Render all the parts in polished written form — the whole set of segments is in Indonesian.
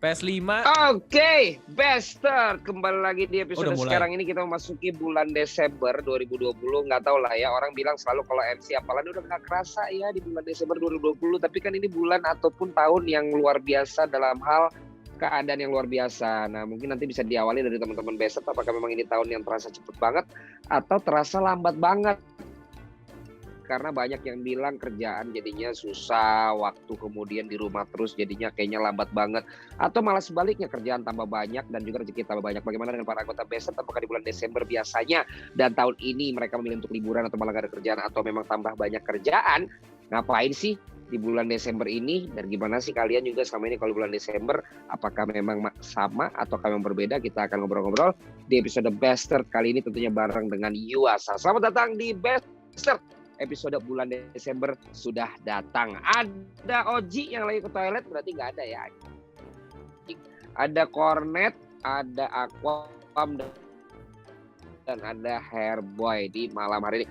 PS5. Oke, Bester, kembali lagi di episode Udah mulai. sekarang ini kita memasuki bulan Desember 2020. Nggak tahu lah ya, orang bilang selalu kalau MC apalagi udah nggak kerasa ya di bulan Desember 2020. Tapi kan ini bulan ataupun tahun yang luar biasa dalam hal keadaan yang luar biasa. Nah, mungkin nanti bisa diawali dari teman-teman Bester, apakah memang ini tahun yang terasa cepet banget atau terasa lambat banget. Karena banyak yang bilang kerjaan jadinya susah, waktu kemudian di rumah terus jadinya kayaknya lambat banget. Atau malah sebaliknya, kerjaan tambah banyak dan juga rezeki tambah banyak. Bagaimana dengan para anggota Bester? Apakah di bulan Desember biasanya dan tahun ini mereka memilih untuk liburan atau malah gak ada kerjaan atau memang tambah banyak kerjaan? Ngapain sih di bulan Desember ini? Dan gimana sih kalian juga selama ini kalau bulan Desember? Apakah memang sama atau memang berbeda? Kita akan ngobrol-ngobrol di episode Bester kali ini tentunya bareng dengan Yuasa. Selamat datang di Bester. Episode bulan Desember sudah datang. Ada Oji yang lagi ke toilet, berarti nggak ada ya. Ada Cornet, ada Aquam, dan ada Hairboy di malam hari ini.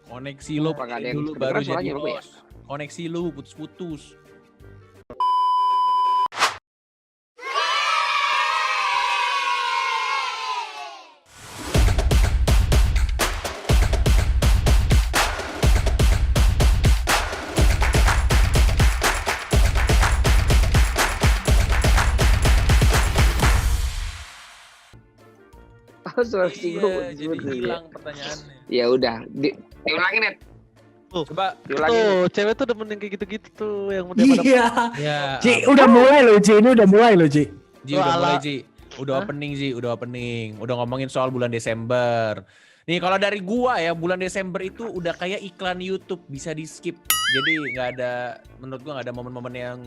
Koneksi lu Apakah ada yang dulu baru kedengeran jadi suaranya, bos. Koneksi lu putus-putus. Suara Iya, jadi hilang pertanyaannya. Ya udah, diulangin Net. Coba Diulangin. Tuh, cewek tuh demen yang kayak gitu-gitu tuh yang udah pada Iya. ya. Ci, udah mulai loh Ci, ini udah mulai loh Ci. Ji udah Lala. mulai Ji. Udah Hah? opening Ji, udah opening. Udah ngomongin soal bulan Desember. Nih kalau dari gua ya, bulan Desember itu udah kayak iklan YouTube, bisa di skip. Jadi nggak ada, menurut gua nggak ada momen-momen yang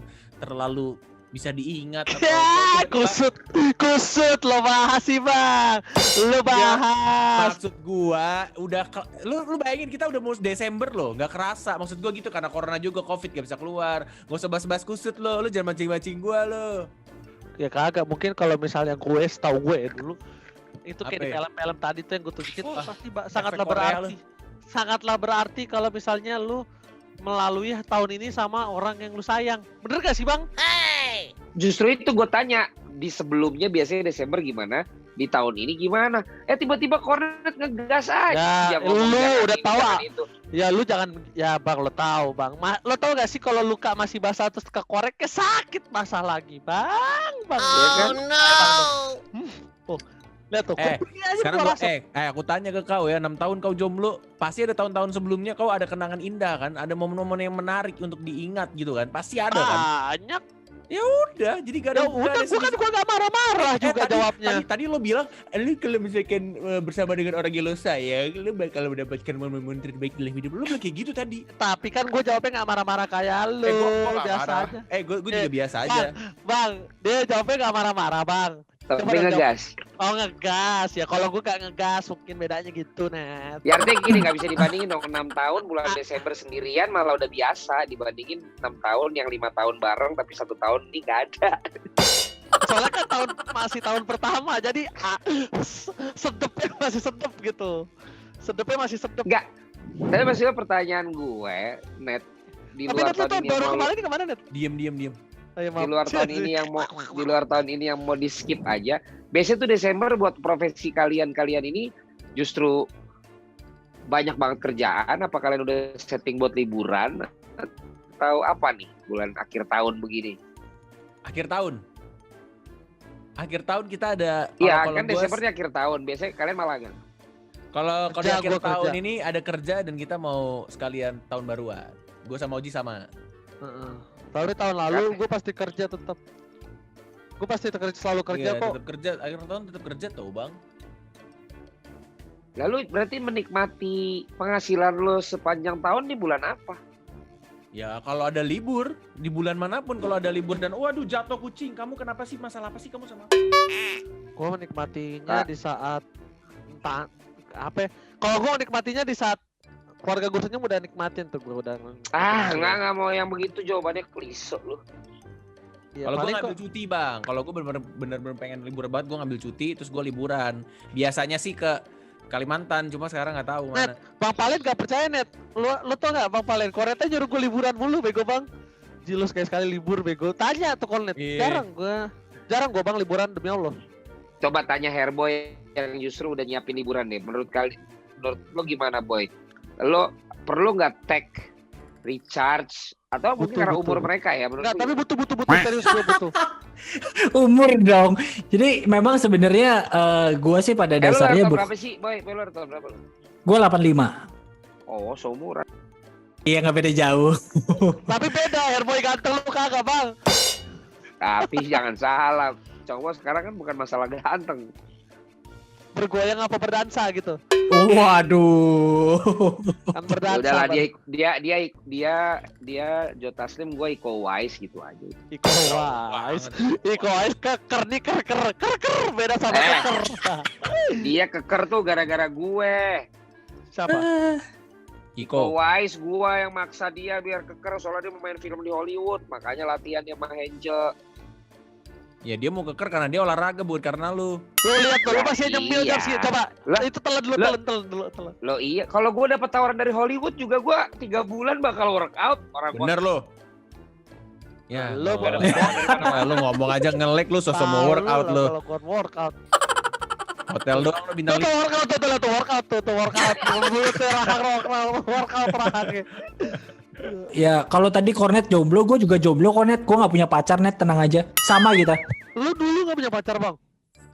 terlalu bisa diingat. Atau Ya, kusut lo bahas sih bang, lo bahas. Maksud gua udah lu bayangin kita udah mau Desember loh, nggak kerasa. Maksud gua gitu karena corona juga, covid gak bisa keluar. Gak usah bahas-bahas kusut lo, lu jangan mancing-mancing gua lo. Ya kagak, mungkin kalau misalnya gue tahu gue dulu itu kayak Apa di ya? film-film tadi tuh yang gue tunjukin Wah, pasti efek sangatlah Korea berarti. Sangatlah berarti kalau misalnya lu melalui tahun ini sama orang yang lu sayang. Bener gak sih bang? Justru itu gue tanya, di sebelumnya biasanya Desember gimana, di tahun ini gimana? Tiba-tiba Cornet ngegas aja. Ya, lu jangan udah ini, tahu, jangan itu. Ya lu jangan, ya bang lo tahu bang. Lo tahu gak sih kalau luka masih basah terus kekorek sakit basah lagi bang. Ya kan? Lihat tuh. Sekarang aku tanya ke kau ya, 6 tahun kau jomblo, pasti ada tahun-tahun sebelumnya kau ada kenangan indah kan? Ada momen-momen yang menarik untuk diingat gitu kan? Pasti ada kan? Banyak. Ya udah, jadi gak ada. Ya udah, gua gak marah-marah juga jawabnya. Tadi lo bilang, lu kalau misalkan bersama dengan orang yang lo sayang, lu bakal mendapatkan momen-momen terbaik dalam hidup lu. Bilang kayak gitu tadi. Tapi kan gue jawabnya gak marah-marah kayak lu. Gua gak Biasa marah. aja. Gue juga biasa aja. Bang, dia jawabnya gak marah-marah bang. Tapi Coba dong, ngegas. Oh ngegas ya, kalau gue gak ngegas mungkin bedanya gitu Net. Ya artinya gini, nggak bisa dibandingin dong. 6 tahun bulan Desember sendirian malah udah biasa dibandingin 6 tahun yang 5 tahun bareng tapi 1 tahun ini nggak ada. Soalnya kan masih tahun pertama, jadi sedepnya masih sedep gitu. Sedepnya masih sedep. Nggak. Tapi maksudnya pertanyaan gue, Net, di Tapi luar Net lu tahun tahun ini baru yang mau, kemarin kemana Net? Diem. Ayo, di luar tahun ini yang mau di skip aja. Biasanya tuh Desember buat profesi kalian ini justru banyak banget kerjaan. Apa kalian udah setting buat liburan atau apa nih bulan akhir tahun begini? Akhir tahun kita ada. Iya kan Desembernya akhir tahun. Biasanya kalian malah nggak. Kalau di Kerja, akhir gua tahun kerja. ini ada kerja dan kita mau sekalian tahun baruan. Gue sama Oji sama. Tahun lalu gue pasti kerja tetap. Gue pasti selalu kerja Iya, kok. tetap kerja. Akhir tahun tetap kerja tuh bang. Lalu berarti menikmati penghasilan lo sepanjang tahun di bulan apa? Ya kalau ada libur di bulan manapun, kalau ada libur dan waduh jatuh kucing, kamu kenapa sih, masalah apa sih kamu sama? Gue menikmatinya di saat entah apa. Kalau gue menikmatinya di saat keluarga gue senyum udah nikmatin tuh gue udah. Nggak mau yang begitu, jawabannya klise lo. Ya, Kalau gue paling ngambil cuti bang, kalau gue bener-bener pengen libur banget, gue ngambil cuti terus gue liburan. Biasanya sih ke Kalimantan, cuma sekarang nggak tahu mana. Bang Palen gak percaya Net. Lu tau gak Bang Palen? Koretnya nyuruh gue liburan mulu bego bang. Ji lu sekali-sekali libur bego. Tanya tuh Kornet. Iya. Jarang gua Bang liburan demi Allah. Coba tanya Herboy yang justru udah nyiapin liburan deh. Menurut lo gimana Boy? Lo perlu nggak tag recharge atau mungkin Butuh, karena butuh. umur mereka ya? Menurut Enggak, lo tapi butuh serius gua butuh. Umur dong. Jadi memang sebenarnya gua sih pada Lo dasarnya tahun berapa sih Boy? Lo tahun berapa lo? gua 85. Oh, seumuran. Iya nggak beda jauh. Tapi beda, Herboy ganteng lu kagak Bang. Tapi jangan salah, cowok sekarang kan bukan masalah ganteng. Bergoyang apa berdansa gitu. Waduh. Kan berdansa. Udahlah Bang. dia Jota Slim, gue Iko Uwais gitu aja. Iko Uwais. Iko Uwais keker nih keker beda sama keker. Dia keker tuh gara-gara gue. Siapa? Iko Iko. Uwais gue yang maksa dia biar keker soalnya dia mau main film di Hollywood, makanya latihannya sama Hence. Ya dia mau keker karena dia olahraga bukan karena lu. Lu lihat tuh, lu masih nyemil Iya. jam segitu. Coba. Lah. Itu telan dulu, Lah. telan dulu. Lo iya, kalau gue dapat tawaran dari Hollywood juga gue 3 bulan bakal workout. Orang gua- Bener lu. Ya, Lu lu, mau- lu ngomong aja ngelek lu sosok mau Tahu workout lu. Kalau gua workout. Hotel doang lu bintang Tuh workout. Mulut workout rahang. Ya kalau tadi Kornet jomblo, gue juga jomblo Kornet. Gue nggak punya pacar Net, tenang aja. Sama kita. Lu dulu gak punya pacar Bang?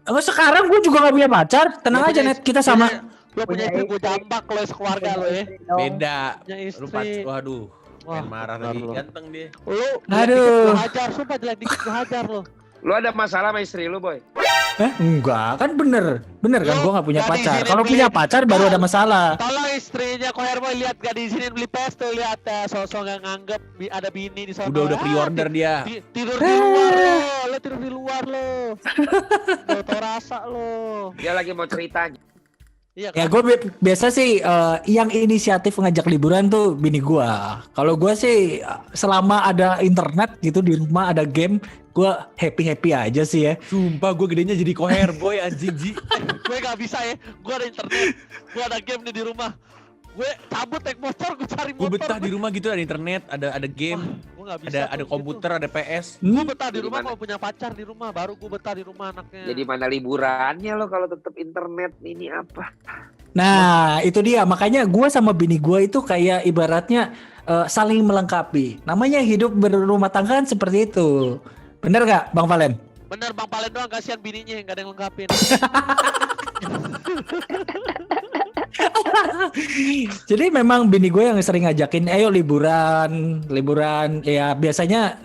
Enggak, sekarang gue juga nggak punya pacar. Tenang Lu aja punya Net, kita sama. Lu punya istri, gua jambak lo sekeluarga lo ya. beda. Punya Lu istri. waduh. Wah, Main marah benar lagi. lu. Ganteng dia. Lu Aduh. Gua hajar, sumpah jelek dikit gua hajar lo. Lo ada masalah sama istri lo, Boy? Enggak, kan bener kan Lu gue nggak punya nggak pacar. diizinin Kalau beli- punya pacar baru ada masalah. Tolong istrinya kok Herboy lihat gak diizinin beli PS tuh, lihat sosok gak nganggep ada bini di sana. Udah pre-order dia. Tidur di luar lo tidur di luar lo. Lo tau rasa lo. Dia lagi mau cerita. Iya Ya kan? gue biasa sih yang inisiatif ngajak liburan tuh bini gue. Kalau gue sih selama ada internet gitu di rumah, ada game, gue happy aja sih ya. Sumpah gue gedenya jadi koher boy anjing Ji. Gue gak bisa ya. Gue ada internet, gue ada game nih di rumah. Gue cabut naik motor, gue cari Gue motor. betah di rumah gitu, ada internet, ada game, Gue gak bisa. ada komputer, ada PS. Gue betah di Jadi rumah mana? kalau punya pacar di rumah, baru gue betah di rumah anaknya. Jadi mana liburannya lo kalau tetap internet ini apa? Nah itu dia, makanya gue sama bini gue itu kayak ibaratnya saling melengkapi. Namanya hidup berumah tangga kan seperti itu. Bener gak Bang Valen? Bener Bang Palen doang, kasihan bininya yang gak ada yang lengkapin. Jadi memang bini gue yang sering ngajakin, ayo liburan ya biasanya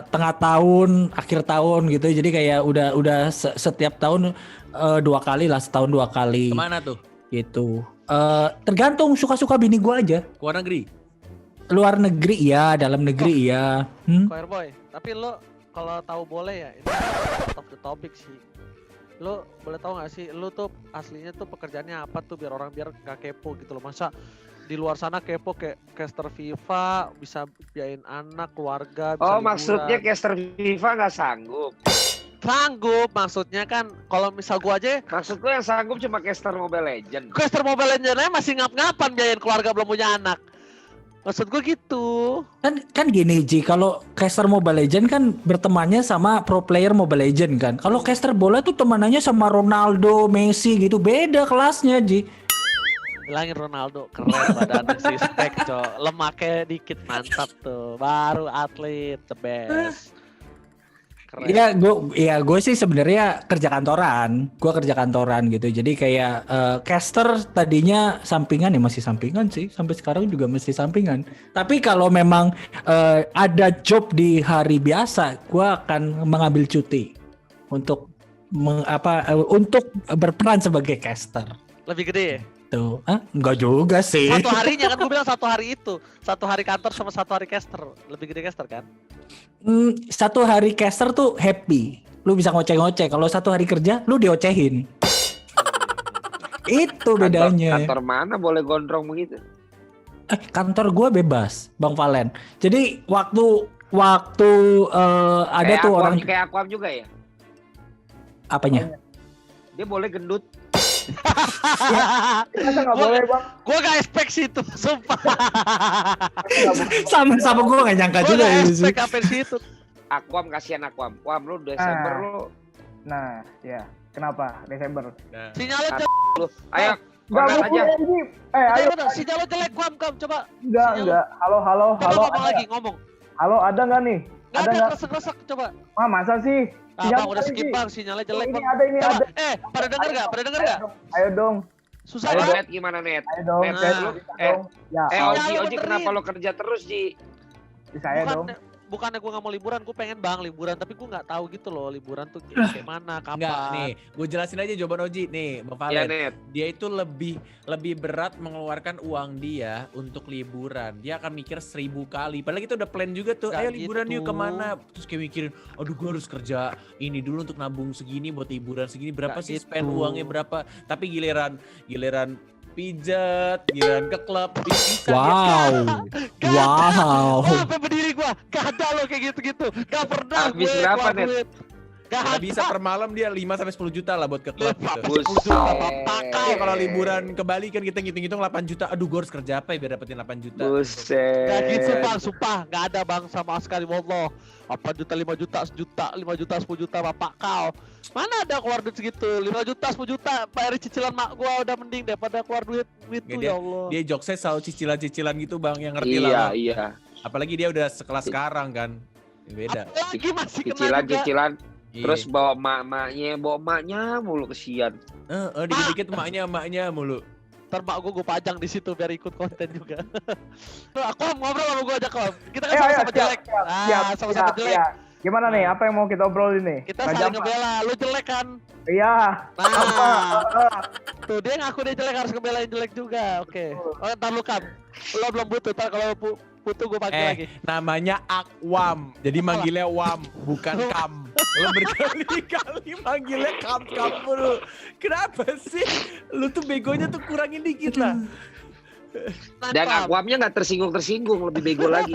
tengah tahun, akhir tahun gitu. Jadi kayak udah setiap tahun 2 kali lah, setahun 2 kali Kemana tuh? gitu. Tergantung suka-suka bini gue aja. Ke luar negeri? Luar negeri ya, dalam negeri ya. Choir boy, tapi lo kalau tahu boleh ya, ini top the topic sih. Lo boleh tahu gak sih, lo tuh aslinya tuh pekerjaannya apa tuh biar orang gak kepo gitu loh. Masa di luar sana kepo kayak caster FIFA, bisa biayain anak, keluarga, bisa Oh, liburan. maksudnya caster FIFA nggak sanggup. Sanggup, maksudnya kan kalau misal gua aja, Maksud gue yang sanggup cuma caster Mobile Legend. caster Mobile Legends aja masih ngap-ngapan biayain keluarga belum punya anak. Maksud gua gitu. Kan gini Ji, kalau caster Mobile Legend kan bertemannya sama pro player Mobile Legend kan. Kalau caster bola tuh temanannya sama Ronaldo, Messi gitu, beda kelasnya Ji. Bilangin Ronaldo keren badannya sih spek cok, lemaknya dikit mantap tuh, baru atlet the best. Keren. Gue sih sebenarnya kerja kantoran. Gue kerja kantoran gitu. Jadi kayak caster tadinya sampingan ya, masih sampingan sih. Sampai sekarang juga masih sampingan. Tapi kalau memang ada job di hari biasa, gue akan mengambil cuti untuk untuk berperan sebagai caster. Lebih gede ya? Tuh, enggak juga sih. Satu harinya kan gue bilang satu hari itu, satu hari kantor sama satu hari caster, lebih gede caster kan? Satu hari caster tuh happy. Lu bisa ngoceh-ngoceh. Kalau satu hari kerja, lu diocehin. Itu bedanya. Kantor mana boleh gondrong begitu? Kantor gua bebas, Bang Valen. Jadi waktu ada Kayak tuh Aquam, orang kayak Aquam juga ya? apanya? Dia boleh gendut. Masa nggak boleh bang? Gua gak expect sih itu, sumpah. Sama gue gak nyangka Gua juga gak ya. expect sampai situ. Aquam kasihan Aquam. Aquam lu Desember lu. Nah, ya. Kenapa Desember? Nah, Sinyalnya jelek. Lu. Ayo, Enggak kontak aja. ini. Ayo. Sinyalnya jelek, Kam, coba. Enggak. Halo. Coba ngomong lagi, ngomong. Halo, ada nggak nih? Gak Ada ada nggak? kresek-kresek, coba. Masa sih? Bang, udah skip bang, sinyalnya jelek Ini bang. ini Coba, ada. pada denger gak? Pada denger gak? Ayo dong. Susah Ayo banget. Net gimana Net? Ayo dong. Net, Ted. lu. Dong. Ya, Oji benerin. kenapa lo kerja terus Ji? saya dong. Bukannya gue gak mau liburan, gue pengen bang liburan, tapi gue gak tahu gitu loh liburan tuh kayak mana, kapan. enggak nih, gue jelasin aja jawaban Oji nih, Bang Iya Valen. Net. Dia itu lebih berat mengeluarkan uang dia untuk liburan. Dia akan mikir 1000 kali. Padahal kita udah plan juga tuh. Nggak Ayo liburan gitu. yuk kemana? Terus kayak mikirin, aduh gue harus kerja ini dulu untuk nabung segini buat liburan segini. Berapa Nggak sih gitu. spend uangnya berapa? Tapi giliran pijat, giliran ke klub, bisa Wow. Gak Wow. Oh, sampai berdiri gue, gak ada loh kayak gitu-gitu. Gak pernah Habis gue berapa, keluar Net? duit. Gak Nggak ada. bisa per malam dia 5-10 juta lah buat ke klub gitu. Buset. Iya kalau liburan ke Bali kan kita ngitung-ngitung 8 juta. Aduh gue harus kerja apa ya biar dapetin 8 juta. Buset. Gak gitu bang, sumpah gak ada bang sama sekali, wallah. 8 juta, 5 juta, sejuta, 5 juta, 10 juta, bapak kau. Mana ada keluar duit segitu, 5 juta, 10 juta, bayar cicilan mak gua udah mending daripada keluar duit tuh ya Allah. Dia jokesnya selalu cicilan-cicilan gitu bang yang ngerti Iya, lah. iya. Apalagi dia udah sekelas sekarang kan. Beda. Apalagi masih kena juga. Cicilan-cicilan. Iya. Terus bawa emaknya mulu kesian. Dikit-dikit emaknya mulu. Ntar mak gua pajang di situ biar ikut konten juga. Aku ngobrol sama gua aja Kom. Kita kan Ayo, sama-sama siap, jelek. Sama-sama jelek. siap. Gimana nih? Apa yang mau kita obrolin nih? Kita Nggak saling jam- ngebela, lu jelek kan? Iya. Nah, tuh dia ngaku dia jelek harus ngebelain jelek juga. Oke. Oh, ntar lu Kam. Lo belum butuh, ntar kalau butuh gue panggil lagi. Namanya Akwam. Jadi manggilnya Wam, bukan Kam. Lo berkali-kali manggilnya Kam mulu. Kenapa sih? Lu tuh begonya tuh kurangin dikit lah. Dan Kam. Aquamnya nggak tersinggung, lebih bego lagi.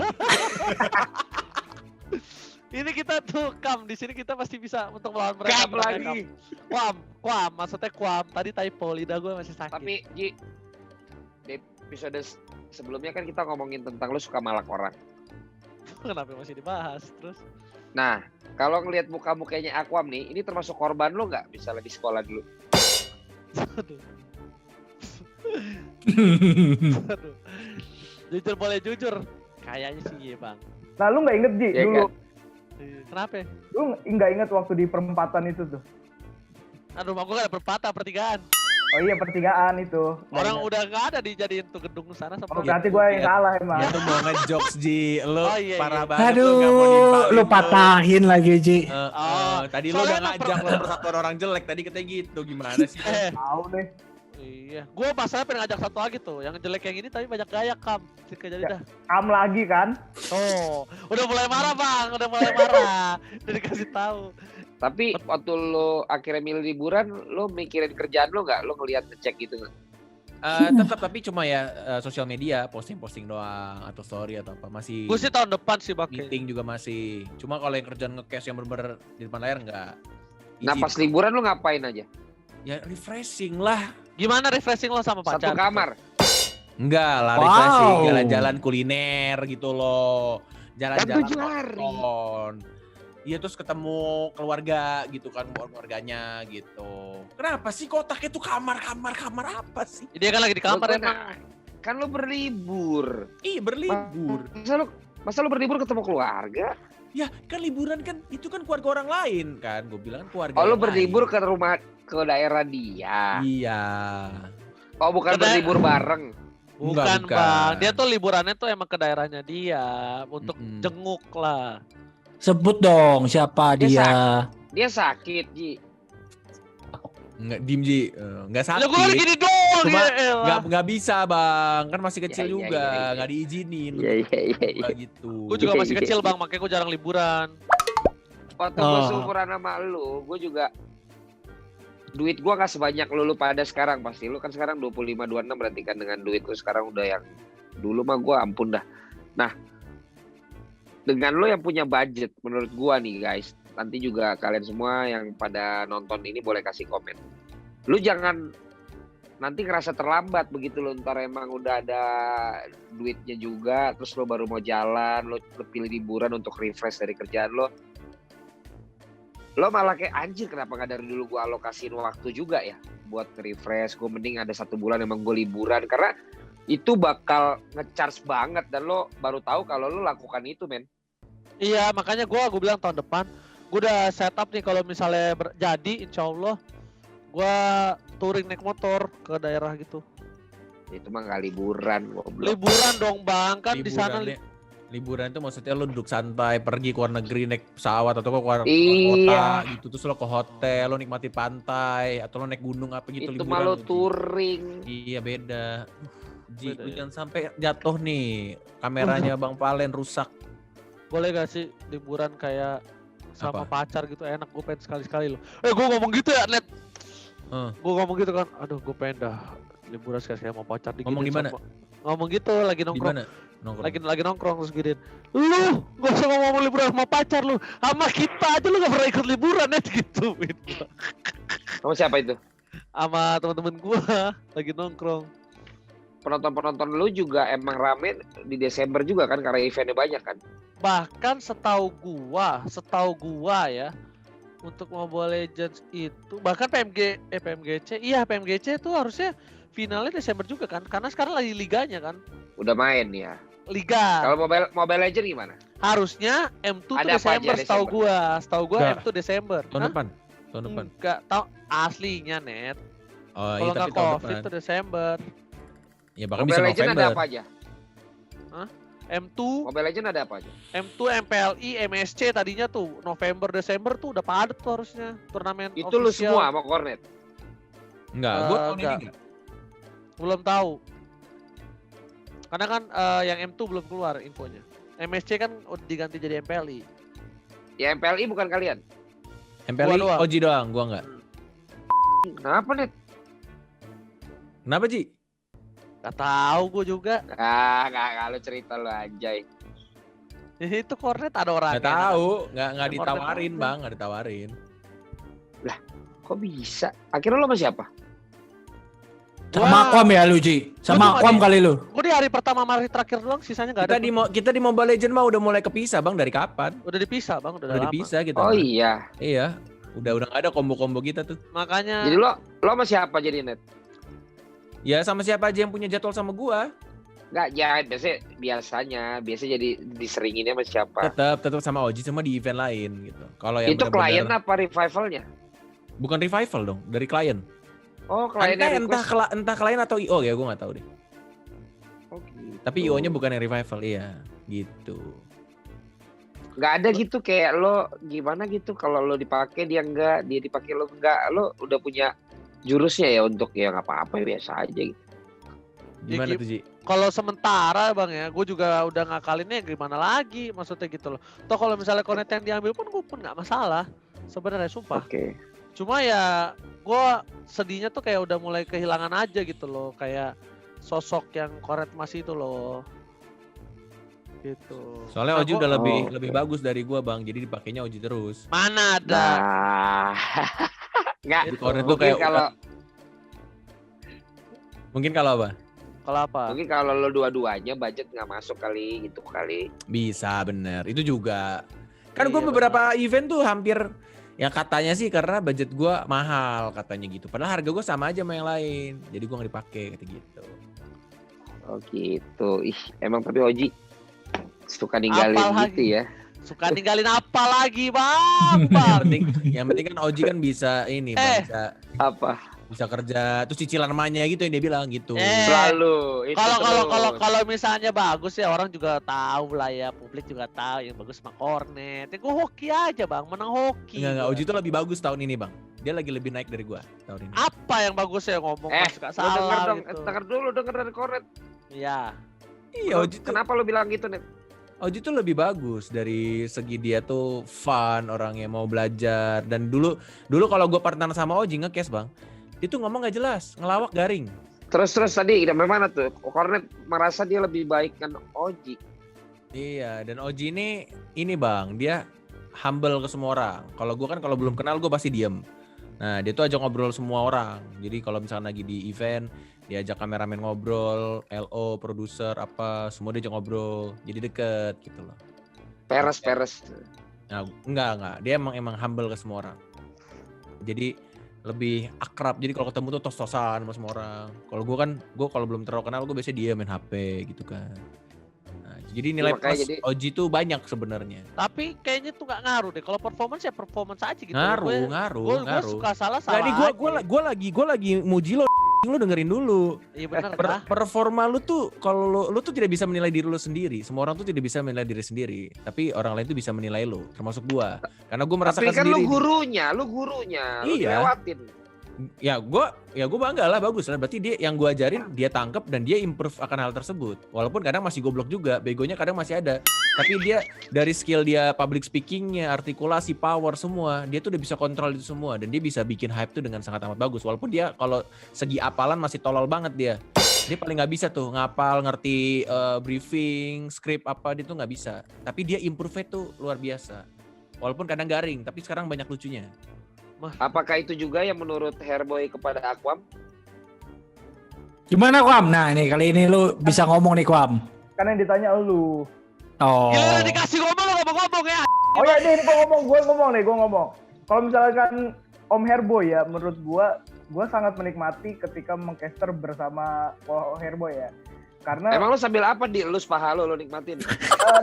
Ini kita tuh Kam, di sini kita pasti bisa untuk melawan mereka. Kam lagi. Kuam, maksudnya kuam. Tadi typo, lidah gue masih sakit. Tapi Ji, di episode sebelumnya kan kita ngomongin tentang lu suka malak orang. Kenapa masih dibahas terus? Nah, kalau ngelihat muka-mukanya Aquam nih, ini termasuk korban lu nggak? Misalnya di sekolah dulu. Aduh. Aduh. Jujur boleh jujur. Kayaknya sih iya bang. Nah, lu nggak inget Ji Iya dulu? kan? Kenapa? Lu nggak inget waktu di perempatan itu tuh? Aduh, mak gue gak ada perpatah pertigaan. Oh iya, pertigaan itu. Nggak Orang inget. udah gak ada dijadiin tuh gedung sana sama. Oh, berarti gue yang salah emang. Dia tuh mau ngejokes Ji. Lo Oh, iya, parah iya. banget lo nggak mau Aduh, nimpalin lu patahin lagi, Ji. Tadi lo soalnya udah emang ngajak lo persatuan orang jelek. Tadi katanya gitu. Gimana sih? Tahu deh. Iya, gue masalah pengen ngajak satu lagi tuh, yang jelek yang ini tapi banyak gaya Kam. Jadi dah. Kam lagi kan? Oh, udah mulai marah bang, udah mulai marah. Udah dikasih tahu. Tapi waktu lo akhirnya milih liburan, lo mikirin kerjaan lo nggak? Lo ngeliat ngecek gitu nggak? Tetap tapi cuma ya sosial media, posting-posting doang atau story atau apa. Masih Gue sih tahun depan sih bang. meeting juga masih. Cuma kalau yang kerjaan nge-cash yang bener-bener di depan layar enggak. Nah pas liburan lo ngapain aja? Ya refreshing lah. Gimana refreshing lo sama pacar? Satu kamar. Enggak lah, Wow. refreshing, jalan-jalan kuliner gitu loh. Kan Jalan-jalan 7 hari. nonton. Iya terus ketemu keluarga gitu kan, keluarganya gitu. Kenapa sih kotaknya tuh kamar apa sih? Dia kan lagi di kamar Lo emang. Kan lo berlibur. Ih berlibur. Masa lo berlibur ketemu keluarga? Ya kan liburan kan itu kan keluarga orang lain kan. Gue bilang kan keluarga Oh lo yang berlibur lain. ke rumah ke daerah dia. Iya. Oh bukan Ke berlibur bareng. Bukan Bukan. bang, dia tuh liburannya tuh emang ke daerahnya dia untuk Mm-mm. jenguk lah. Sebut dong siapa Dia dia. Dia sakit Ji. Enggak diem Ji. Enggak Ya gue sakit. gini doang Cuma ya elah. Nggak bisa bang, kan masih kecil Ya, ya, juga, ya, ya. nggak diizinin. Iya iya Nggak gitu. Gue juga masih kecil bang, makanya gue jarang liburan. Waktu gue Oh. seumuran sama lu, gue juga duit gue gak sebanyak lu pada sekarang pasti. Lu kan sekarang 25-26 berarti kan dengan duit lu sekarang udah yang dulu mah gue ampun dah. Nah, dengan lu yang punya budget menurut gue nih guys, nanti juga kalian semua yang pada nonton ini boleh kasih komen. Lu jangan nanti ngerasa terlambat begitu lo ntar emang udah ada duitnya juga, terus lo baru mau jalan, lo pilih liburan untuk refresh dari kerjaan lo malah kayak anjir kenapa nggak dari dulu gue alokasiin waktu juga ya buat refresh. Gue mending ada 1 bulan emang gue liburan, karena itu bakal nge-charge banget dan lo baru tahu kalau lo lakukan itu, men. Iya, makanya gue bilang tahun depan gue udah setup nih kalau misalnya jadi insya Allah gue touring naik motor ke daerah gitu. Itu mah nggak liburan, goblok. Liburan dong bang, kan di sana liburan itu maksudnya lo duduk santai, pergi ke luar negeri naik pesawat atau ke luar Iya. kota gitu, terus lo ke hotel, lo nikmati pantai atau lo naik gunung apa gitu. Itu liburan mah lo Ji. touring. Iya beda. Ji, Beda, lu ya. jangan sampai jatuh nih kameranya Bang Valen rusak. boleh gak sih liburan kayak sama Apa? pacar gitu enak, gue pengen sekali-sekali loh. Gue ngomong gitu ya net. Gue ngomong gitu kan, aduh gue pengen dah liburan sekali-sekali sama pacar. Ngomong diginiin gimana? Ngomong gitu lagi Di nongkrong. mana? Nongkrong. Lagi nongkrong terus giniin, lu gak usah ngomong liburan sama pacar lu, sama kita aja lu gak pernah ikut liburan net gitu. Kamu siapa itu? Sama teman-teman gua lagi nongkrong. Penonton lu juga emang rame di Desember juga kan, karena eventnya banyak kan? Bahkan setahu gua ya, untuk Mobile Legends itu bahkan PMGC itu harusnya finalnya Desember juga kan, karena sekarang lagi liganya kan, Udah main ya. liga. Kalau Mobile Legend gimana? Harusnya M2 tuh Ada apa aja Desember setahu gua Enggak. M2 Desember. Tahun Hah? depan. Tahun depan. Enggak tahu aslinya net. Oh Kalau iya tapi nggak tahun COVID depan. tuh Desember. Ya bahkan bisa Mobile Legend ada November. apa aja? M2, Mobile Legend ada apa aja? M2, MPLI, MSC tadinya tuh November Desember tuh udah padat tuh harusnya turnamen Itu lu official. semua sama Cornet. Enggak, gua tahun ini enggak. enggak. Belum tahu. Karena kan yang M2 belum keluar infonya. MSC kan udah diganti jadi MPLI. Ya MPLI bukan kalian. MPLI doang. Oji doang, gua enggak. Kenapa Net? Kenapa Ji? Gak tahu gue juga. Nggak lu cerita lu anjay. Itu Cornet ada orang. Enggak tahu, enggak Ada ditawarin, kornet Bang, enggak ditawarin. Kok bisa? Akhirnya lo sama siapa? Sama Kom ya lu Ji. Sama cuma Kom di- kali lu. Gue di hari pertama hari terakhir doang, sisanya gak Kita ada. kita di Mobile Legend mah udah mulai kepisah, Bang, dari kapan? Udah dipisah bang, udah Udah lama. dipisah kita. Oh mah. iya. Iya. Udah enggak ada combo-combo kita tuh. Makanya Jadi lo sama siapa jadi Net? Ya sama siapa aja yang punya jadwal sama gua. Nggak, ya biasanya jadi diseringinnya sama siapa? Tetap sama Oji, cuma di event lain gitu. Kalau yang Itu klien benar-benar- apa revivalnya? bukan revival dong, dari klien. Oh kliennya Entah klien atau IO ya, gua nggak tahu deh. Oh, gitu. Tapi IO-nya bukan yang revival, iya, gitu. Nggak ada gitu kayak lo gimana gitu, kalau lo dipakai dia enggak, dia dipakai lo enggak, lo udah punya jurusnya ya untuk ya nggak apa-apa ya, biasa aja gitu. Gimana Gi- tuh Ji? kalau sementara bang ya, gue juga udah ngakalinnya gimana lagi, maksudnya gitu loh. Toh kalau misalnya Cornet yang diambil pun gue pun nggak masalah, sebenarnya sumpah. Oke. Cuma ya gue sedihnya tuh kayak udah mulai kehilangan aja gitu loh, kayak sosok yang Cornet masih itu loh. Gitu. Soalnya Nah, Oji gua- udah lebih Oh, lebih bagus dari gua, Bang. Jadi dipakainya Oji terus. Mana ada? Nah, nggak. Jadi Cornet tuh Mungkin kayak kalau mungkin kalau apa? Kalau apa? mungkin kalau lo dua-duanya budget nggak masuk kali gitu kali. Bisa bener. Itu juga. Kan gua Iya, beberapa event tuh hampir yang katanya sih karena budget gua mahal katanya gitu. Padahal harga gua sama aja sama yang lain. Jadi gua nggak dipakai kata gitu. Oh gitu. Ih, emang tapi Oji suka ninggalin Apalagi. gitu ya. Suka ninggalin apa lagi bang? yang penting kan Oji kan bisa ini, Bang, Apa? bisa kerja terus cicilan emaknya gitu yang dia bilang gitu. Selalu. Itu Kalau misalnya bagus ya orang juga tahu lah ya, publik juga tahu yang bagus sama Cornet. Ya gue hoki aja bang, menang hoki. Enggak, gua. Oji tuh lebih bagus tahun ini, Bang. Dia lagi lebih naik dari gua tahun ini. Apa yang bagus ya ngomong pas Lo gak denger salah dong, gitu. denger dulu, denger dari Cornet. Iya. Iya, Oji tuh, Kenapa lo bilang gitu Net? Oji tuh lebih bagus dari segi dia tuh fun, orangnya mau belajar. Dan dulu kalau gua partner sama Oji nge-case, Bang. Dia tuh ngomong gak jelas, ngelawak garing. Terus tadi dari mana tuh? Cornet merasa dia lebih baik kan Oji. Iya, dan Oji ini Bang, dia humble ke semua orang. Kalau gua kan kalau belum kenal gua pasti diem. Nah dia tuh ajak ngobrol semua orang. Jadi kalau misalnya lagi di event, diajak kameramen ngobrol, LO, produser, apa, semua diajak ngobrol. Jadi deket gitu loh. Peres. Nah enggak. Dia emang humble ke semua orang. Jadi lebih akrab. Jadi kalau ketemu tuh tos-tosan sama semua orang. Kalau gue kalau belum terlalu kenal, gue biasanya dia main HP gitu kan. Nah, jadi nilai makanya plus OG tuh banyak sebenarnya. Tapi kayaknya tuh nggak ngaruh deh. Kalau performance ya performance aja gitu. Ngaruh. Gue suka salah Nggak, ini aja. gue lagi muji lo. Lu dengerin dulu. Iya benar lah. Performa lu tuh kalau lu tuh tidak bisa menilai diri lu sendiri. Semua orang tuh tidak bisa menilai diri sendiri. Tapi orang lain tuh bisa menilai lu, termasuk gua. Karena gua merasakan Tapi kan sendiri. lu gurunya, lu Iya. lewatin. Ya gua bangga lah, bagus lah. Berarti dia yang gua ajarin dia tangkep dan dia improve akan hal tersebut. Walaupun kadang masih goblok juga, begonya kadang masih ada. Tapi dia dari skill dia public speakingnya, artikulasi, power semua, dia tuh udah bisa kontrol itu semua dan dia bisa bikin hype tuh dengan sangat amat bagus. Walaupun dia kalau segi apalan masih tolol banget dia. Dia paling nggak bisa tuh ngapal, ngerti briefing, script apa dia tuh nggak bisa. Tapi dia improve tuh luar biasa. Walaupun kadang garing, tapi sekarang banyak lucunya. Apakah itu juga yang menurut Hairboy kepada Aquam? Gimana Kwam? Nah ini kali ini lu bisa ngomong nih Kwam. Kan yang ditanya lu. Oh. Gila dikasih ngomong lo ngomong ya. Oh ya nih, gue ngomong. Kalau misalkan Om Hairboy ya, menurut gue sangat menikmati ketika mengcaster bersama Hairboy ya. Karena Emang lu sambil apa dielus paha lu nikmatin?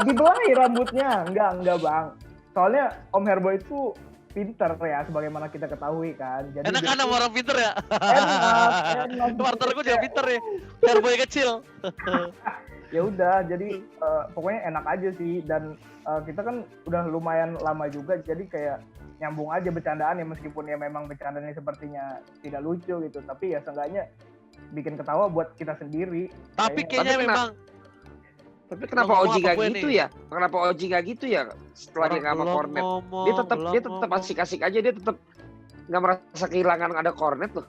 dibelahi rambutnya, enggak bang. Soalnya Om Hairboy itu pinter ya, sebagaimana kita ketahui kan. Jadi Enak kan sama orang pinter ya. enak. Partner gue juga pinter ya. Hairboy kecil. Ya udah, jadi pokoknya enak aja sih. Dan kita kan udah lumayan lama juga, jadi kayak nyambung aja bercandaan ya, meskipun ya memang bercandanya sepertinya tidak lucu gitu, tapi ya seenggaknya bikin ketawa buat kita sendiri. Tapi kayaknya Tapi memang Tapi kenapa Ngomong Oji apa gak gue gitu nih? ya? Kenapa Oji gak gitu ya setelah dia nggak sama Cornet? Dia tetap asik-asik aja, dia tetap nggak merasa kehilangan ada Cornet loh.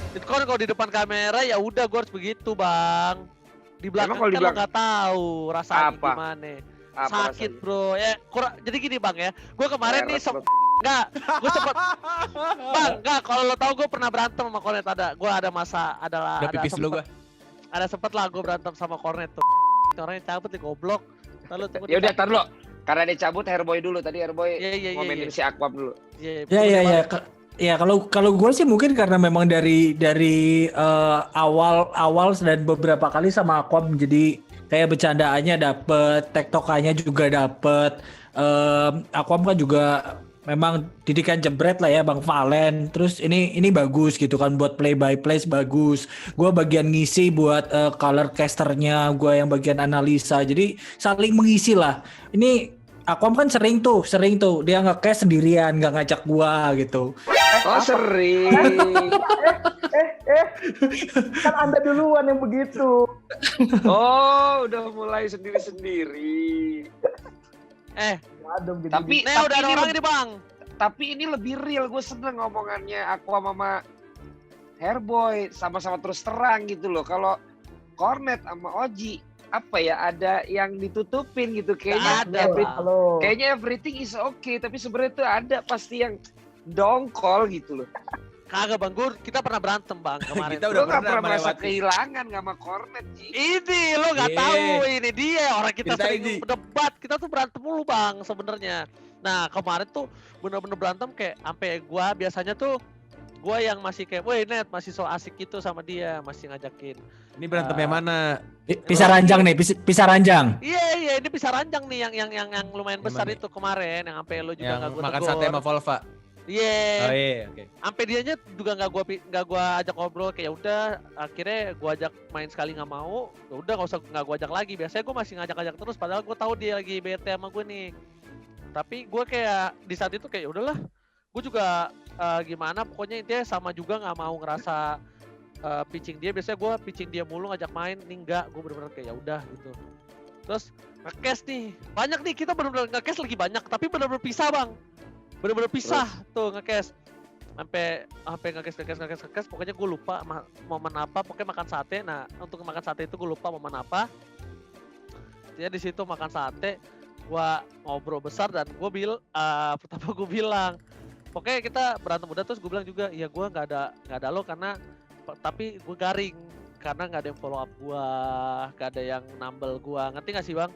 itu kan kalau di depan kamera ya udah gue harus begitu bang. Di belakang Emang kalau di kan lo belakang- nggak tahu rasanya Apa? gimana. Apa Sakit rasanya? bro. Ya kurang. Jadi gini bang ya. Gue kemarin nih Beres, bro. enggak. Gue sempet bang enggak. Kalau lo tahu gue pernah berantem sama Cornet ada. Gue ada masa adalah Udah pipis dulu gua. Ada sempet lah gue berantem sama Cornet tuh. Orangnya cabut nih goblok. Lalu tunggu. Ya udah, tar lo. Karena dia cabut Hairboy dulu. Tadi Hairboy Iya. ngomenin si Aquam dulu. Ya. Ya kalau gue sih mungkin karena memang dari awal dan beberapa kali sama Aquam, jadi kayak bercandaannya dapet, tektokannya juga dapet. Aquam kan juga memang didikan jebret lah ya Bang Valen. Terus ini bagus gitu kan buat play by plays bagus. Gue bagian ngisi buat color casternya, gue yang bagian analisa. Jadi saling mengisi lah. Ini Aquam kan sering tuh dia nge-cast sendirian, nggak ngajak gua gitu. Oh sering. Kan Anda duluan yang begitu. Oh udah mulai sendiri-sendiri. Adem gitu. Tapi Nih udah ada ini orang ini bang. Tapi ini lebih real, gue seneng ngomongannya Aquam sama Hairboy, sama-sama terus terang gitu loh. Kalau Cornet sama Oji, apa ya, ada yang ditutupin gitu kayaknya. Ada, Bang. Halo. Kayaknya everything is okay, tapi sebenarnya tuh ada pasti yang dongkol gitu loh. Kagak bang, kita pernah berantem bang kemarin. Kita tuh. udah Gue gak pernah merasa melewati. kehilangan gak sama Cornet Ji. Ini lo nggak Iya. tahu ini dia orang kita Ceritain, sering Ji. berdebat, kita tuh berantem mulu bang sebenarnya. Nah kemarin tuh bener-bener berantem kayak sampai gua biasanya tuh gua yang masih kayak, woi Net masih so asik gitu sama dia, masih ngajakin. Ini berantem yang mana? Pisah ranjang nih, pisah ranjang. Iya ini bisa ranjang nih yang lumayan besar Gimana? itu kemarin yang sampai lo juga Yang nggak gua makan tegur. sate sama Volva. Iya. Oh iya, oke. Sampai dianya juga nggak gua ajak ngobrol, kayak udah akhirnya gua ajak main sekali nggak mau, ya udah nggak gua ajak lagi. Biasanya gua masih ngajak terus padahal gua tahu dia lagi bete sama gue nih. Tapi gue kayak di saat itu kayak udahlah, gue juga gimana pokoknya intinya sama juga nggak mau ngerasa pitching dia. Biasanya gue pitching dia mulu ngajak main, nih enggak, gue bener-bener kayak ya udah gitu. Terus nge-cast nih banyak nih, kita bener-bener nge-cast lagi banyak tapi bener-bener pisah bang, bener-bener pisah tuh nge-cast sampai nge-cast pokoknya gue lupa momen apa, pokoknya makan sate. Nah untuk makan sate itu gue lupa momen apa ya, di situ makan sate gua ngobrol besar dan gue pertama gue bilang pokoknya kita berantem udah, terus gue bilang juga ya gue nggak ada lo karena tapi gue garing karena nggak ada yang follow up gue, nggak ada yang nambel gue, ngerti nggak sih bang?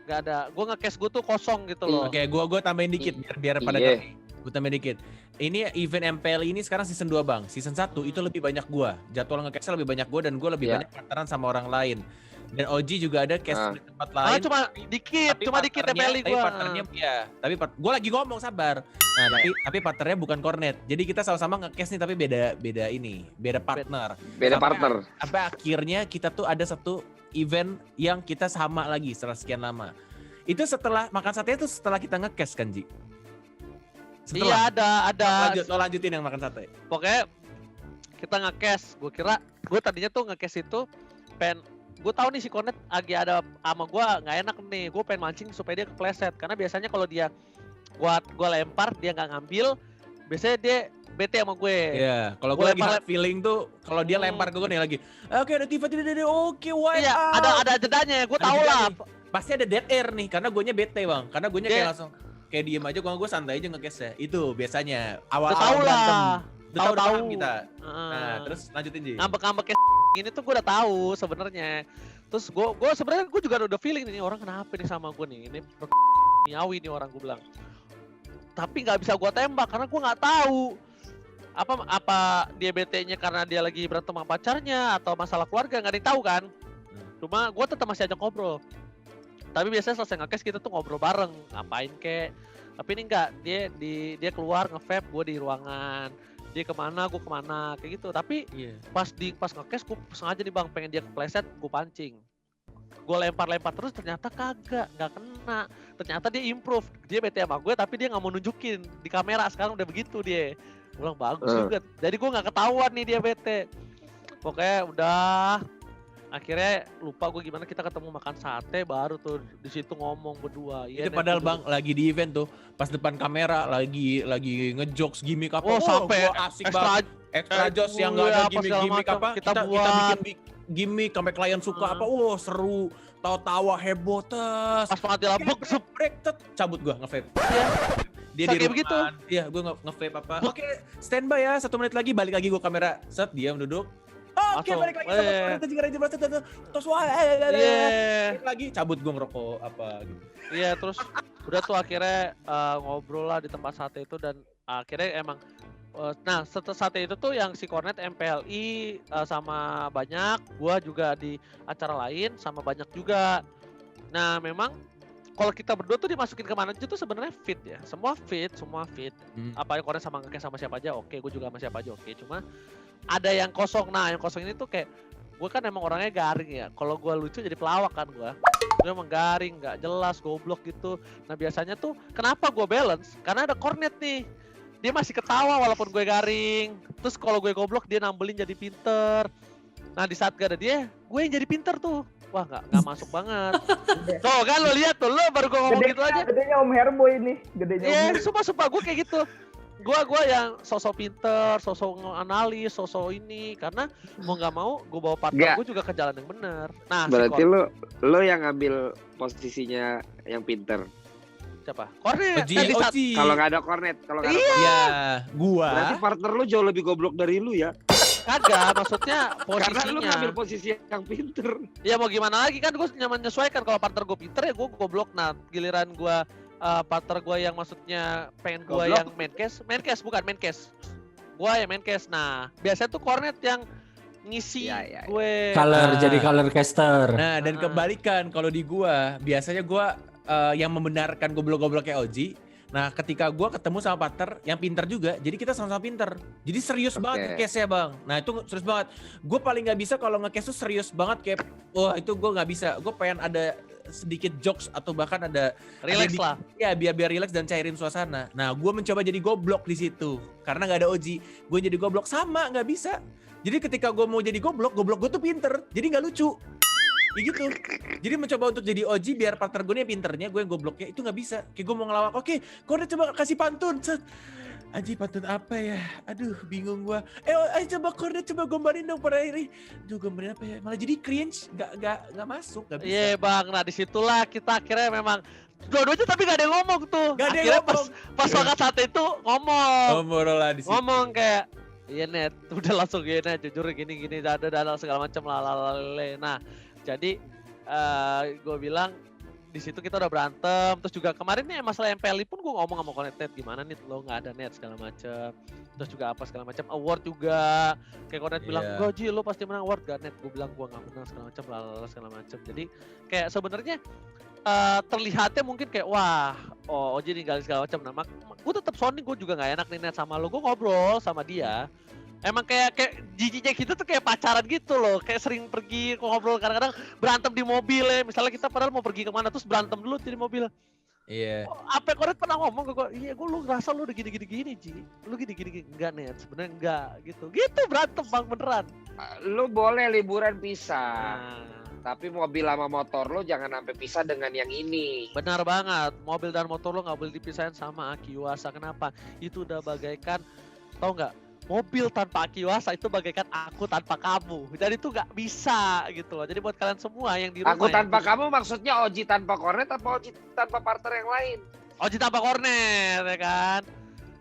Nggak ada, gue nge-cash gue tuh kosong gitu loh. Oke, gua tambahin dikit biar pada Iya. ngerti. Gue tambahin dikit. Ini event MPL ini sekarang season 2 bang. Season 1 itu lebih banyak gua. Jadwal nge-cash lebih banyak gua dan gua lebih Iya. banyak partneran sama orang lain. Dan OG juga ada cash di tempat lain. Cuma dikit partnernya- MPL Tapi gue. partnernya ya. Tapi gue lagi ngomong sabar. Nah, tapi partnernya bukan Cornet. Jadi kita sama-sama nge-cash nih tapi beda ini, beda partner. Beda Sampai- partner. Sampai akhirnya kita tuh ada satu event yang kita sama lagi setelah sekian lama. Itu setelah makan sate itu setelah kita nge-cash kan, Ji? Iya ada. Lanjutin yang makan sate. Pokoknya kita nge-cash. Gue kira gue tadinya tuh nge-cash itu gue tahu nih si Cornet lagi ada sama gue nggak enak nih, gue pengen mancing supaya dia kepleset karena biasanya kalau dia gue lempar dia nggak ngambil, biasanya dia bete sama gue. Iya, kalau gue Gua lagi lempar- hard feeling tuh kalau dia lempar ke gue nih lagi. Oke, ada Tifa tidak oke, why Iya, ada jedanya, gue Ada tahu jeda lah. nih. Pasti ada dead air nih karena gue bete bang. Karena gue Dia- kayak langsung kayak diem aja, gue santai aja nge-cash ya. Itu biasanya awal Udah tahu lah. Udah tahu Tahu. kita. Heeh. Nah, terus lanjutin Ji. ngambek-ngambek kayak ini tuh gue udah tahu sebenarnya. Terus gue sebenarnya gue juga udah feeling nih orang kenapa nih sama gue nih, ini nyawi nih orang, gue bilang. Tapi nggak bisa gue tembak karena gue nggak tahu apa dia BT-nya karena dia lagi berantem sama pacarnya atau masalah keluarga, nggak ada yang tahu kan. Cuma gue tetap masih ajak ngobrol. Tapi biasanya selesai nge-cash kita tuh ngobrol bareng, ngapain kek. Tapi ini enggak, dia keluar nge-vape, gue di ruangan. Dia kemana, gue kemana, kayak gitu. Tapi Iya. pas nge-cash gue sengaja nih bang, pengen dia kepleset, gue pancing. Gue lempar terus ternyata nggak kena. Ternyata dia improve, dia bete sama gue tapi dia nggak mau nunjukin di kamera, sekarang udah begitu dia. Gue bilang bagus juga, jadi gue nggak ketahuan nih dia bete. Pokoknya udah, akhirnya lupa gue gimana kita ketemu makan sate, baru tuh di situ ngomong berdua. Itu padahal bang lagi di event tuh, pas depan kamera lagi ngejokes gimmick apa. Oh, sampai gua asik banget. Extra Joss yang nggak ada apa segala gimmick-gimmick macam. apa. Kita Kita buat. bikin gimmick sampai klien suka apa. Wow, seru. Tawa-tawa heboh tes. Pas mati lampu, Break tet, cabut gua nge-vape. Iya. Dia Kayak di begitu. ruangan. Iya, gua nge-vape apa. Oke, standby ya. 1 menit lagi balik lagi gua kamera. Set, diam duduk. Oke, Masuk. balik lagi sama Cornet juga aja berarti terus wah. Iya. Lagi cabut gua ngerokok apa gitu. Iya, terus udah tuh akhirnya ngobrol lah di tempat sate itu dan akhirnya emang nah setelah sate itu tuh yang si Cornet MPLI sama banyak, gua juga di acara lain sama banyak juga. Nah memang kalau kita berdua tuh dimasukin kemana aja tuh sebenarnya fit ya, semua fit. Apa yang Cornet sama Ngekes sama siapa aja oke, gue juga sama siapa aja oke. Cuma ada yang kosong, nah yang kosong ini tuh kayak gue kan emang orangnya garing ya. Kalau gue lucu jadi pelawak kan gue emang garing, nggak jelas, goblok gitu. Nah biasanya tuh kenapa gue balance? Karena ada Cornet nih. Dia masih ketawa walaupun gue garing. Terus kalau gue goblok dia nambelin jadi pinter. Nah di saat gak ada dia, gue yang jadi pinter tuh. Wah nggak masuk banget. Tuh kan lo lihat tuh, lo baru gue ngomong gitu aja. Gedenya Om Herboy ini, gedenya Om Iya, Herboy. sumpah gue kayak gitu. Gue yang sosok pinter, sosok analis, sosok ini. Karena mau nggak mau gue bawa partner gue juga ke jalan yang benar. Nah Berarti lo yang ngambil posisinya yang pinter. siapa? Cornet. Oji, Nah, di saat- Oji. Kalau nggak ada Cornet, kalau nggak ada Iya. Iya, berarti gua. partner lu jauh lebih goblok dari lu ya. Kagak, maksudnya Karena lu ngambil posisinya. posisi yang pinter. Ya mau gimana lagi kan gue nyaman menyesuaikan. Kalau partner gue pinter ya gue goblok. Nah giliran gue partner gue yang maksudnya pengen gue Goblok. yang main case bukan main case. Gue yang main case. Nah biasanya tuh Cornet yang ngisi Ya. gue. Color Nah. jadi color caster. Nah, dan kebalikan kalau di gua, biasanya gua yang membenarkan goblok-goblok kayak Oji. Nah, ketika gua ketemu sama partner yang pinter juga, jadi kita sama-sama pinter. Jadi serius banget nge-case-nya, Bang. Nah, itu serius banget. Gue paling nggak bisa kalau nge-case tuh serius banget kayak wah, itu gue nggak bisa. Gue pengen ada sedikit jokes atau bahkan ada Relax lah. ya biar relax dan cairin suasana. Nah, gue mencoba jadi goblok di situ karena nggak ada Oji. Gue jadi goblok sama nggak bisa. Jadi ketika gue mau jadi goblok gue tuh pinter. Jadi nggak lucu. Kayak gitu. Jadi mencoba untuk jadi Oji biar partner gue yang pinternya, gue yang gobloknya itu nggak bisa. Kayak gue mau ngelawak, oke, kau udah coba kasih pantun. Set. Anjir pantun apa ya? Aduh bingung gue. Ayo coba Korda coba gombalin dong pada ini. Aduh gombalin apa ya? Malah jadi cringe, nggak masuk, nggak bisa. Iya bang, nah disitulah kita akhirnya memang dua-duanya tapi gak ada yang ngomong tuh. Gak ada yang Akhirnya ngomong. Pas banget saat itu ngomong. Ngobrol lah di situ. Ngomong kayak iya net, udah langsung net, jujur gini dada segala macam lalalale. Nah, jadi gue bilang di situ kita udah berantem. Terus juga kemarin nih masalah MPL pun gue ngomong sama Connected gimana nih lo nggak ada net segala macam. Terus juga apa segala macam award juga kayak Connected bilang gue Ji lo pasti menang award gak net. Gue bilang gue nggak menang segala macam lalala segala macam. Jadi kayak sebenarnya terlihatnya mungkin kayak wah Oji ninggalin segala macam. Nah, gue tetap sounding gue juga nggak enak nih net sama lo. Gue ngobrol sama dia. Emang kayak jijinya kita tuh kayak pacaran gitu loh. Kayak sering pergi ngobrol kadang-kadang berantem di mobil ya. Misalnya kita padahal mau pergi kemana terus berantem dulu di mobil. Iya. Apa Koret pernah ngomong ke gue, iya gue lu ngerasa lu udah gini Ji. Lu gini enggak net, sebenarnya enggak gitu. Gitu berantem bang beneran. Lu boleh liburan pisah. Nah, Tapi mobil sama motor lo jangan sampai pisah dengan yang ini. benar banget, mobil dan motor lo nggak boleh dipisahin sama Aki Yuasa. Kenapa? Itu udah bagaikan, tau nggak? Mobil tanpa Aki Yuasa itu bagaikan aku tanpa kamu. Dan itu nggak bisa gitu loh. Jadi buat kalian semua yang di rumah. Aku tanpa kamu maksudnya Oji tanpa Kornet apa Oji tanpa partner yang lain? Oji tanpa Kornet ya kan.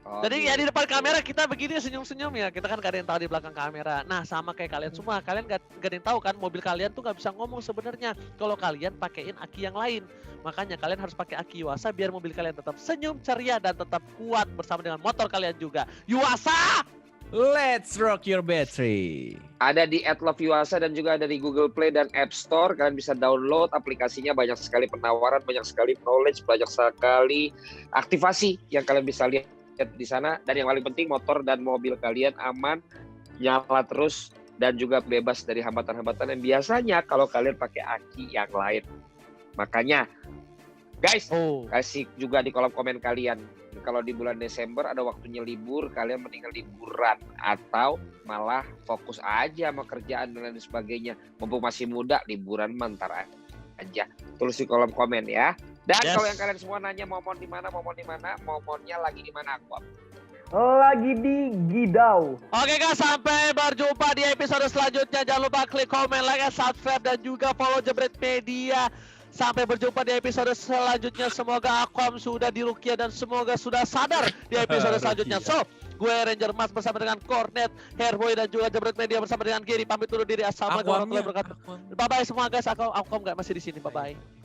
Oh, Jadi ya gitu. di depan kamera kita begini senyum-senyum ya. Kita kan gak ada yang tahu di belakang kamera. Nah sama kayak kalian semua. Kalian gak ada yang tahu kan mobil kalian tuh gak bisa ngomong sebenarnya. Kalau kalian pakein aki yang lain. Makanya kalian harus pakai aki Yuasa biar mobil kalian tetap senyum, ceria, dan tetap kuat bersama dengan motor kalian juga. Yuasa! Let's rock your battery. Ada di @loveyuasa dan juga ada di Google Play dan App Store. Kalian bisa download aplikasinya, banyak sekali penawaran, banyak sekali knowledge, banyak sekali aktivasi yang kalian bisa lihat di sana. Dan yang paling penting motor dan mobil kalian aman, nyala terus dan juga bebas dari hambatan-hambatan yang biasanya kalau kalian pakai aki yang lain. Makanya guys, kasih juga di kolom komen kalian. Kalau di bulan Desember ada waktunya libur, kalian mendingan liburan atau malah fokus aja sama kerjaan dan lain sebagainya. Mumpung masih muda, liburan mentar aja. Tulis di kolom komen ya. Dan kalau yang kalian semua nanya momon di mana, momonnya lagi di mana aku? Lagi di Gidau. Oke guys, sampai berjumpa di episode selanjutnya. Jangan lupa klik komen, like, subscribe, dan juga follow Jebret Media. Sampai berjumpa di episode selanjutnya. Semoga Aquam sudah diruqyah dan semoga sudah sadar di episode selanjutnya. So, gue Ranger Mas bersama dengan Kornet, Hairboy, dan juga Jebret Media bersama dengan Giri. Pamit dulu diri. Assalamualaikum warahmatullahi wabarakatuh. Bye-bye semua guys. Aquam nggak masih di sini. Bye-bye.